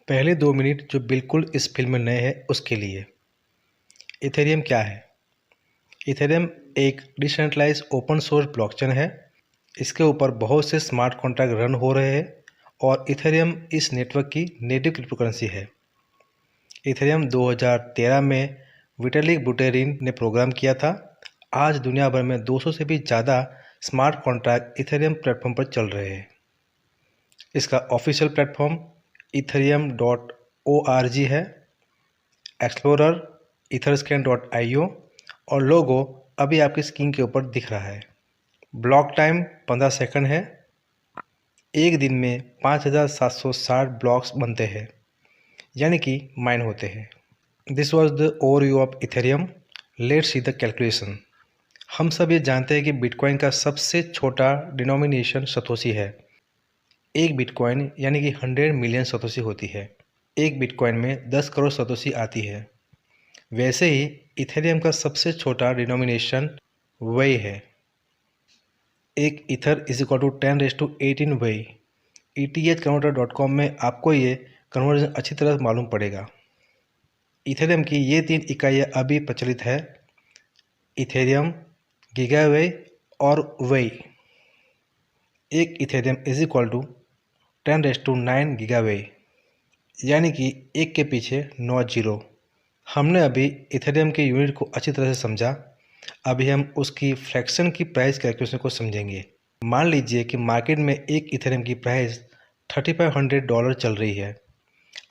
पहले 2 मिनट जो बिल्कुल इस फ़ील्ड में नए हैं उसके लिए। इथेरियम क्या है? इथेरियम एक डिसेंट्रलाइज्ड ओपन सोर्स ब्लॉकचेन है। इसके ऊपर बहुत से स्मार्ट कॉन्ट्रैक्ट रन हो रहे हैं और इथेरियम इस नेटवर्क की नेटिव क्रिप्टोकरेंसी है। इथेरियम 2013 में विटालिक बुटेरिन ने प्रोग्राम किया था। आज दुनिया भर में 200 से भी ज़्यादा स्मार्ट कॉन्ट्रैक्ट इथेरियम प्लेटफॉर्म पर चल रहे हैं। इसका ऑफिशियल प्लेटफॉर्म ethereum.org है, एक्सप्लोरर etherscan.io और लोगो अभी आपकी स्क्रीन के ऊपर दिख रहा है। ब्लॉक टाइम 15 सेकंड है। एक दिन में 5760 ब्लॉक्स बनते हैं, यानी कि माइन होते हैं। This was the overview of Ethereum. Let's see the calculation. हम सब ये जानते हैं कि बिटकॉइन का सबसे छोटा डिनोमिनेशन सतोशी है। एक बिटकॉइन यानी कि 100 मिलियन सतोशी होती है। एक बिटकॉइन में 10 करोड़ सतोशी आती है। वैसे ही इथेरियम का सबसे छोटा डिनोमिनेशन वही है। एक इथर इज इक्वल टू 10⁻18 वही। ETHconverter.com में आपको ये कन्वर्जन अच्छी तरह मालूम पड़ेगा। इथेरियम की ये 3 इकाइयाँ अभी प्रचलित है: इथेरियम, गीगावे और वही। एक इथेरियम इज इक्वल टू 10⁻9 गीगावे, यानी कि एक के पीछे 9 जीरो। हमने अभी इथेरियम के यूनिट को अच्छी तरह से समझा। अभी हम उसकी फ्रैक्शन की प्राइस कैलकुलेशन को समझेंगे। मान लीजिए कि मार्केट में एक इथेरियम की प्राइस $3500 चल रही है।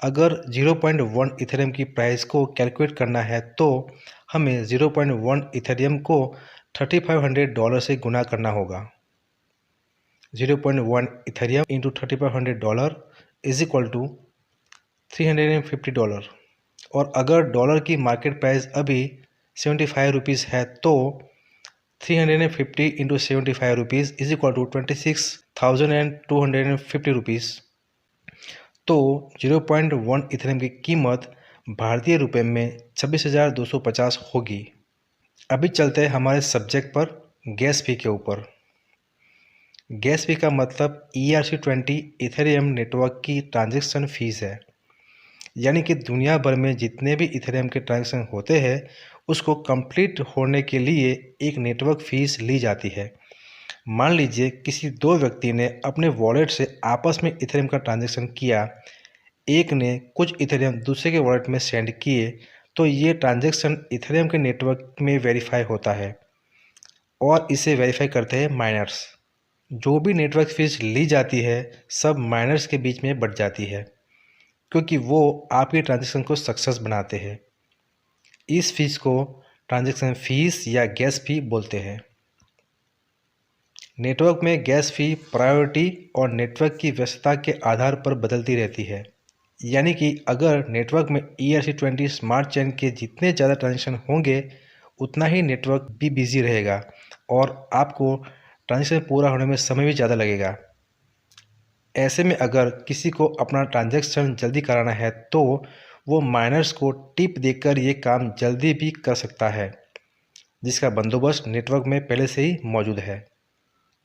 अगर 0.1 इथेरियम की प्राइस को कैलकुलेट करना है तो हमें 0.1 इथेरियम को $3500 से गुना करना होगा। 0.1 Ethereum into $3500 is equal to $350। और अगर डॉलर की मार्केट प्राइस अभी 75 रुपीज़ है तो 350 into 75 rupees is equal to 26,250 rupees. तो 0.1 इथेरियम की कीमत भारतीय रुपए में 26,250 होगी। अभी चलते हैं हमारे सब्जेक्ट पर, गैस फी के ऊपर। गैस फी का मतलब ERC-20 इथेरियम नेटवर्क की ट्रांजैक्शन फीस है, यानी कि दुनिया भर में जितने भी इथेरियम के ट्रांजैक्शन होते हैं उसको कंप्लीट होने के लिए एक नेटवर्क फीस ली जाती है। मान लीजिए किसी दो व्यक्ति ने अपने वॉलेट से आपस में इथेरियम का ट्रांजैक्शन किया, एक ने कुछ इथेरियम दूसरे के वॉलेट में सेंड किए, तो ये ट्रांजैक्शन इथेरियम के नेटवर्क में वेरीफाई होता है और इसे वेरीफाई करते हैं माइनर्स। जो भी नेटवर्क फीस ली जाती है सब माइनर्स के बीच में बट जाती है, क्योंकि वो आपके ट्रांजैक्शन को सक्सेस बनाते हैं। इस फीस को ट्रांजैक्शन फीस या गैस फी बोलते हैं। नेटवर्क में गैस फी प्रायोरिटी और नेटवर्क की व्यस्तता के आधार पर बदलती रहती है, यानी कि अगर नेटवर्क में ERC-20 स्मार्ट चेन के जितने ज़्यादा ट्रांजैक्शन होंगे उतना ही नेटवर्क भी बिजी रहेगा और आपको ट्रांजैक्शन पूरा होने में समय भी ज़्यादा लगेगा। ऐसे में अगर किसी को अपना ट्रांजैक्शन जल्दी कराना है तो वो माइनर्स को टिप देकर ये काम जल्दी भी कर सकता है, जिसका बंदोबस्त नेटवर्क में पहले से ही मौजूद है।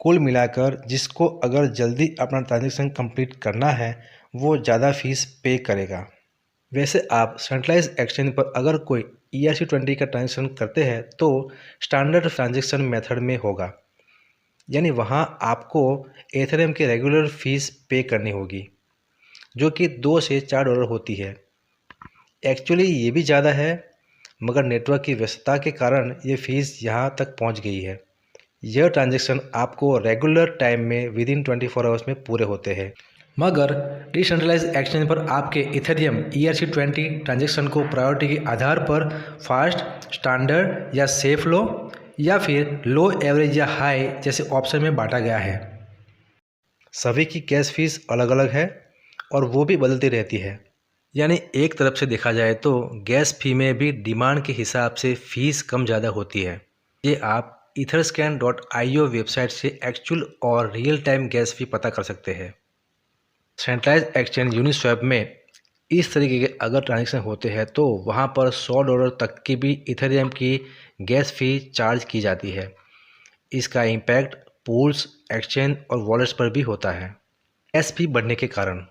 कुल मिलाकर जिसको अगर जल्दी अपना ट्रांजैक्शन कंप्लीट करना है वो ज़्यादा फीस पे करेगा। वैसे आप सेंट्रलाइज एक्सचेंज पर अगर कोई ERC-20 का ट्रांजैक्शन करते हैं तो स्टैंडर्ड ट्रांजैक्शन मेथड में होगा, यानी वहाँ आपको एथेरियम की रेगुलर फीस पे करनी होगी जो कि $2 से $4 होती है। एक्चुअली ये भी ज़्यादा है, मगर नेटवर्क की व्यस्तता के कारण ये फ़ीस यहाँ तक पहुँच गई है। यह ट्रांजैक्शन आपको रेगुलर टाइम में विदिन 24 आवर्स में पूरे होते हैं, मगर डिसेंट्रलाइज एक्सचेंज पर आपके इथेरियम ERC-20 ट्रांजैक्शन को प्रायोरिटी के आधार पर फास्ट, स्टैंडर्ड या सेफ लो या फिर लो, एवरेज या हाई जैसे ऑप्शन में बांटा गया है। सभी की गैस फीस अलग अलग है और वो भी बदलती रहती है, यानी एक तरफ से देखा जाए तो गैस फी में भी डिमांड के हिसाब से फ़ीस कम ज़्यादा होती है। ये आप etherscan.io वेबसाइट से एक्चुअल और रियल टाइम गैस फी पता कर सकते हैं। सेंट्रलाइज एक्सचेंज यूनिस्वैप में इस तरीके के अगर ट्रांजैक्शन होते हैं तो वहाँ पर $100 तक की भी इथेरियम की गैस फी चार्ज की जाती है। इसका इम्पैक्ट पूल्स, एक्सचेंज और वॉलेट्स पर भी होता है। गैस फी बढ़ने के कारण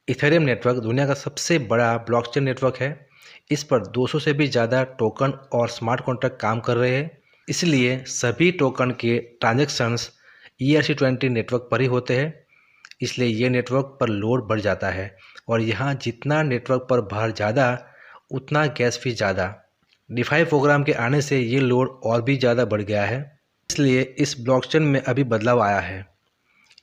इथेरियम नेटवर्क दुनिया का सबसे बड़ा ब्लॉकचेन नेटवर्क है। इस पर 200 से भी ज़्यादा टोकन और स्मार्ट कॉन्ट्रैक्ट काम कर रहे हैं। इसलिए सभी टोकन के ट्रांजैक्शंस ERC-20 नेटवर्क पर ही होते हैं। इसलिए ये नेटवर्क पर लोड बढ़ जाता है और यहाँ जितना नेटवर्क पर भार ज़्यादा उतना गैस फी ज़्यादा। डिफाई प्रोग्राम के आने से ये लोड और भी ज़्यादा बढ़ गया है। इसलिए इस ब्लॉकचेन में अभी बदलाव आया है।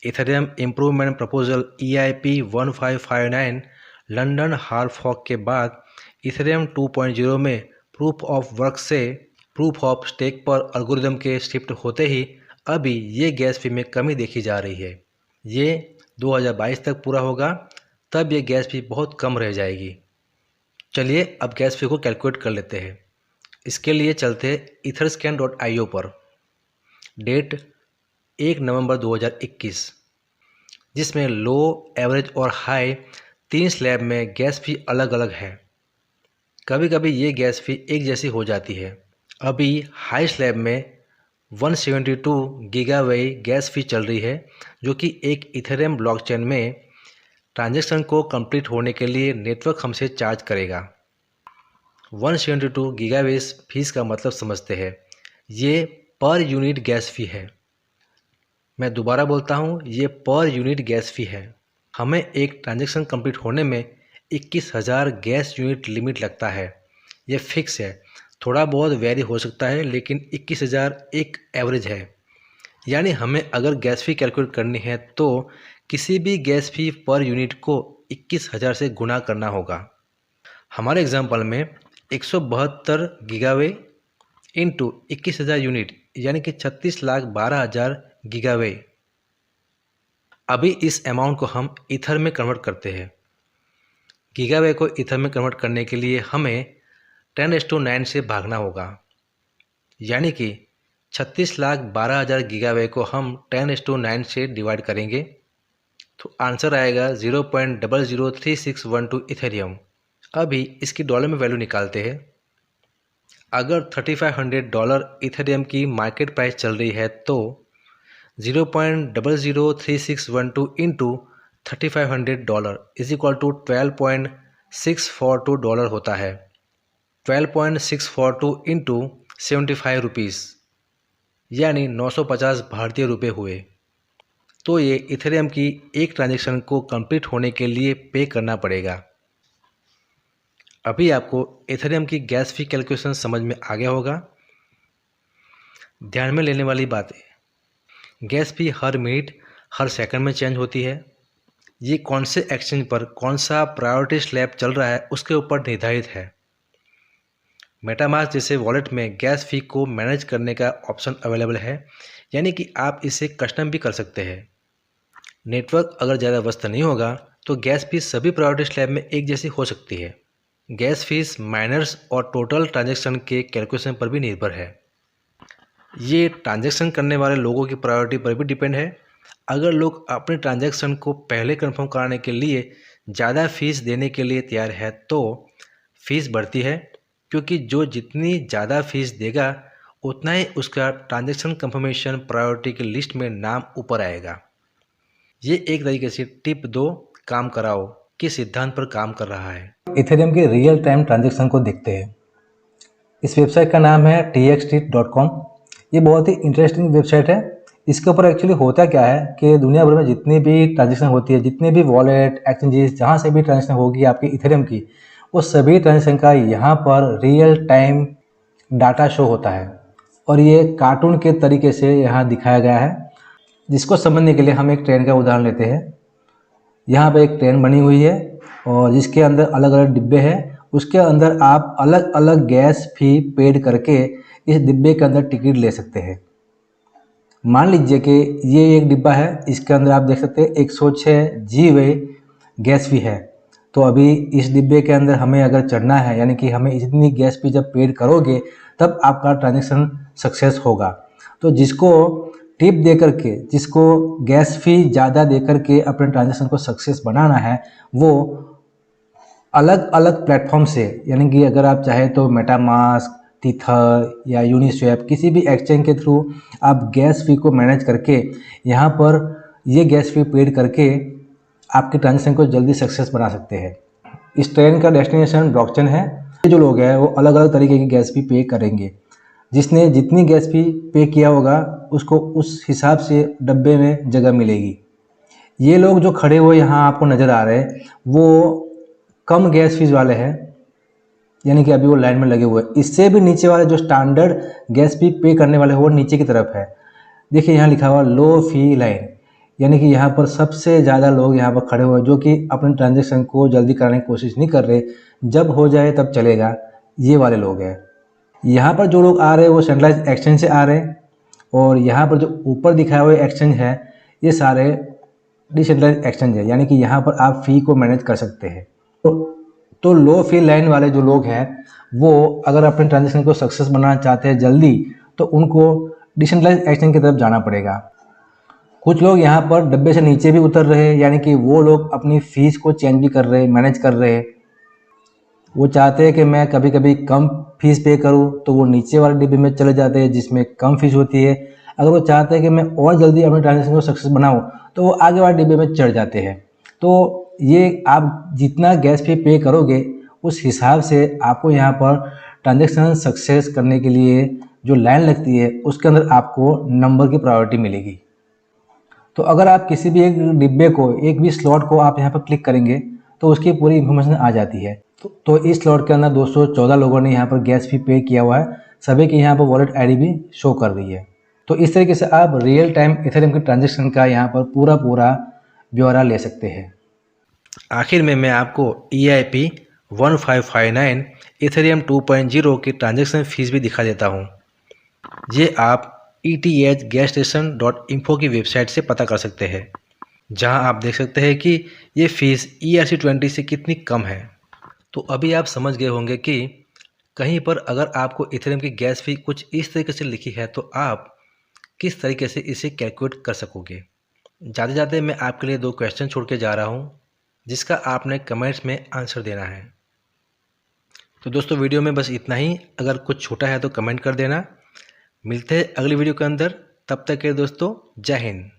Ethereum improvement proposal EIP 1559 London hard fork के बाद इथेरियम 2.0 में प्रूफ ऑफ वर्क से प्रूफ ऑफ स्टेक पर एल्गोरिदम के शिफ्ट होते ही अभी ये गैस फी में कमी देखी जा रही है। ये 2022 तक पूरा होगा, तब ये गैस फी बहुत कम रह जाएगी। चलिए अब गैस फी को कैलकुलेट कर लेते हैं। इसके लिए चलते etherscan.io पर। डेट 1 नवंबर 2021, जिसमें लो, एवरेज और हाई 3 स्लैब में गैस फी अलग अलग है। कभी कभी ये गैस फी एक जैसी हो जाती है। अभी हाई स्लैब में 172 गीगाबाइट गैस फी चल रही है, जो कि एक इथेरियम ब्लॉकचेन में ट्रांजैक्शन को कंप्लीट होने के लिए नेटवर्क हमसे चार्ज करेगा। 172 गीगाबाइट फीस का मतलब समझते हैं, ये पर यूनिट गैस फी है। मैं दोबारा बोलता हूँ, ये पर यूनिट गैस फी है। हमें एक ट्रांजैक्शन कंप्लीट होने में 21,000 गैस यूनिट लिमिट लगता है। ये फिक्स है, थोड़ा बहुत वेरी हो सकता है, लेकिन 21,000 एक एवरेज है। यानी हमें अगर गैस फी कैलकुलेट करनी है तो किसी भी गैस फी पर यूनिट को 21,000 से गुणा करना होगा। हमारे एग्जाम्पल में 172 गीगाबाइट इंटू 21,000 यूनिट यानी कि 36,12,000 गीगाबाइट। अभी इस अमाउंट को हम ईथर में कन्वर्ट करते हैं। गीगाबाइट को ईथर में कन्वर्ट करने के लिए हमें 10:9 से भागना होगा, यानी कि 36,12,000 गीगाबाइट को हम 10:9 से डिवाइड करेंगे तो आंसर आएगा 0.003612 इथेरियम। अभी इसकी डॉलर में वैल्यू निकालते हैं। अगर $3,500 इथेरियम की मार्केट प्राइस चल रही है तो 0.003612 इंटू $3,500 इज इक्वल टू $12.642 होता है। 12.642 इंटू 75 रुपीज़ यानी 950 भारतीय रुपये हुए। तो ये इथेरियम की एक ट्रांजैक्शन को कंप्लीट होने के लिए पे करना पड़ेगा। अभी आपको इथेरियम की गैस फी कैलकुलेशन समझ में आ गया होगा। ध्यान में लेने वाली बातें, गैस फी हर मिनट हर सेकंड में चेंज होती है। ये कौन से एक्सचेंज पर कौन सा प्रायोरिटी स्लैब चल रहा है उसके ऊपर निर्धारित है। मेटामास्क जैसे वॉलेट में गैस फी को मैनेज करने का ऑप्शन अवेलेबल है, यानी कि आप इसे कस्टम भी कर सकते हैं। नेटवर्क अगर ज़्यादा व्यस्त नहीं होगा तो गैस फी सभी प्रायोरिटी स्लैब में एक जैसी हो सकती है। गैस फीस माइनर्स और टोटल ट्रांजैक्शन के कैलकुलेशन पर भी निर्भर है। ये ट्रांजैक्शन करने वाले लोगों की प्रायोरिटी पर भी डिपेंड है। अगर लोग अपने ट्रांजैक्शन को पहले कंफर्म कराने के लिए ज़्यादा फीस देने के लिए तैयार है तो फीस बढ़ती है, क्योंकि जो जितनी ज़्यादा फीस देगा उतना ही उसका ट्रांजैक्शन कंफर्मेशन प्रायोरिटी की लिस्ट में नाम ऊपर आएगा। ये एक तरीके से टिप दो काम कराओ के सिद्धांत पर काम कर रहा है। इथेरियम के रियल टाइम ट्रांजैक्शन को देखते हैं। इस वेबसाइट का नाम है txtreet.com। ये बहुत ही इंटरेस्टिंग वेबसाइट है। इसके ऊपर एक्चुअली होता क्या है कि दुनिया भर में जितनी भी ट्रांजैक्शन होती है, जितने भी वॉलेट एक्सचेंजेस जहाँ से भी ट्रांजैक्शन होगी आपकी इथेरियम की, वो सभी ट्रांजैक्शन का यहाँ पर रियल टाइम डाटा शो होता है और ये कार्टून के तरीके से यहाँ दिखाया गया है। जिसको समझने के लिए हम एक ट्रेन का उदाहरण लेते हैं। यहाँ पे एक ट्रेन बनी हुई है और जिसके अंदर अलग अलग डिब्बे हैं। उसके अंदर आप अलग अलग गैस फी पेड करके इस डिब्बे के अंदर टिकट ले सकते हैं। मान लीजिए कि ये एक डिब्बा है, इसके अंदर आप देख सकते हैं 106 जी गैस फी है। तो अभी इस डिब्बे के अंदर हमें अगर चढ़ना है, यानी कि हमें इतनी गैस फी जब पेड करोगे तब आपका ट्रांजैक्शन सक्सेस होगा। तो जिसको टिप दे करके, जिसको गैस फी ज़्यादा दे करके अपने ट्रांजैक्शन को सक्सेस बनाना है, वो अलग अलग प्लेटफॉर्म से, यानी कि अगर आप चाहे तो मेटामास्क, टीथर या यूनिस्वैप किसी भी एक्सचेंज के थ्रू आप गैस फी को मैनेज करके यहाँ पर ये गैस फी पेड करके आपके ट्रांजेक्शन को जल्दी सक्सेस बना सकते हैं। इस ट्रेन का डेस्टिनेशन ब्लॉकचेन है। ये जो लोग हैं वो अलग अलग तरीके की गैस फी पे करेंगे। जिसने जितनी गैस फी पे किया होगा उसको उस हिसाब से डब्बे में जगह मिलेगी। ये लोग जो खड़े हुए यहाँ आपको नज़र आ रहे हैं वो कम गैस फीस वाले हैं, यानी कि अभी वो लाइन में लगे हुए हैं। इससे भी नीचे वाले जो स्टैंडर्ड गैस फी पे करने वाले हैं वो नीचे की तरफ है। देखिए यहाँ लिखा हुआ लो फी लाइन, यानी कि यहाँ पर सबसे ज़्यादा लोग यहाँ पर खड़े हुए हैं जो कि अपने ट्रांजेक्शन को जल्दी कराने की कोशिश नहीं कर रहे, जब हो जाए तब चलेगा, ये वाले लोग हैं। यहाँ पर जो लोग आ रहे हैं वो सेंट्रलाइज एक्सचेंज से आ रहे हैं, और यहाँ पर जो ऊपर दिखाए हुए एक्सचेंज है ये सारे डिसेंट्रलाइज एक्सचेंज है, यानी कि यहाँ पर आप फ़ी को मैनेज कर सकते हैं। तो लो फी लाइन वाले जो लोग हैं वो अगर अपने ट्रांजेक्शन को सक्सेस बनाना चाहते हैं जल्दी, तो उनको डिसेंट्रलाइज एक्सचेंज की तरफ जाना पड़ेगा। कुछ लोग यहाँ पर डब्बे से नीचे भी उतर रहे हैं, यानी कि वो लोग अपनी फ़ीस को चेंज भी कर रहे हैं, मैनेज कर रहे हैं। वो चाहते हैं कि मैं कभी कभी कम फीस पे करूँ तो वो नीचे वाले डिब्बे में चले जाते हैं जिसमें कम फीस होती है। अगर वो चाहते हैं कि मैं और जल्दी अपने ट्रांजेक्शन को सक्सेस बनाऊँ तो वो आगे वाले डिब्बे में चढ़ जाते हैं। तो ये आप जितना गैस फी पे करोगे उस हिसाब से आपको यहाँ पर ट्रांजेक्शन सक्सेस करने के लिए जो लाइन लगती है उसके अंदर आपको नंबर की प्रायोरिटी मिलेगी। तो अगर आप किसी भी एक डिब्बे को, एक भी स्लॉट को आप यहाँ पर क्लिक करेंगे तो उसकी पूरी इन्फॉर्मेशन आ जाती है। तो इस स्लॉट के अंदर 214 लोगों ने यहाँ पर गैस फी पे किया हुआ है। सभी की यहाँ पर वॉलेट आईडी भी शो कर रही है। तो इस तरीके से आप रियल टाइम इथेरियम के ट्रांजेक्शन का यहाँ पर पूरा ब्यौरा ले सकते हैं। आखिर में मैं आपको EIP 1559 इथेरियम 2.0 की ट्रांजैक्शन फीस भी दिखा देता हूँ। ये आप ethgastation.info की वेबसाइट से पता कर सकते हैं, जहां आप देख सकते हैं कि ये फीस ERC20 से कितनी कम है। तो अभी आप समझ गए होंगे कि कहीं पर अगर आपको इथेरियम की गैस फी कुछ इस तरीके से लिखी है तो आप किस तरीके से इसे कैलकुलेट कर सकोगे। जाते जाते मैं आपके लिए 2 क्वेश्चन छोड़ के जा रहा हूँ, जिसका आपने कमेंट्स में आंसर देना है। तो दोस्तों वीडियो में बस इतना ही। अगर कुछ छोटा है तो कमेंट कर देना। मिलते हैं अगली वीडियो के अंदर। तब तक के दोस्तों, जय हिंद।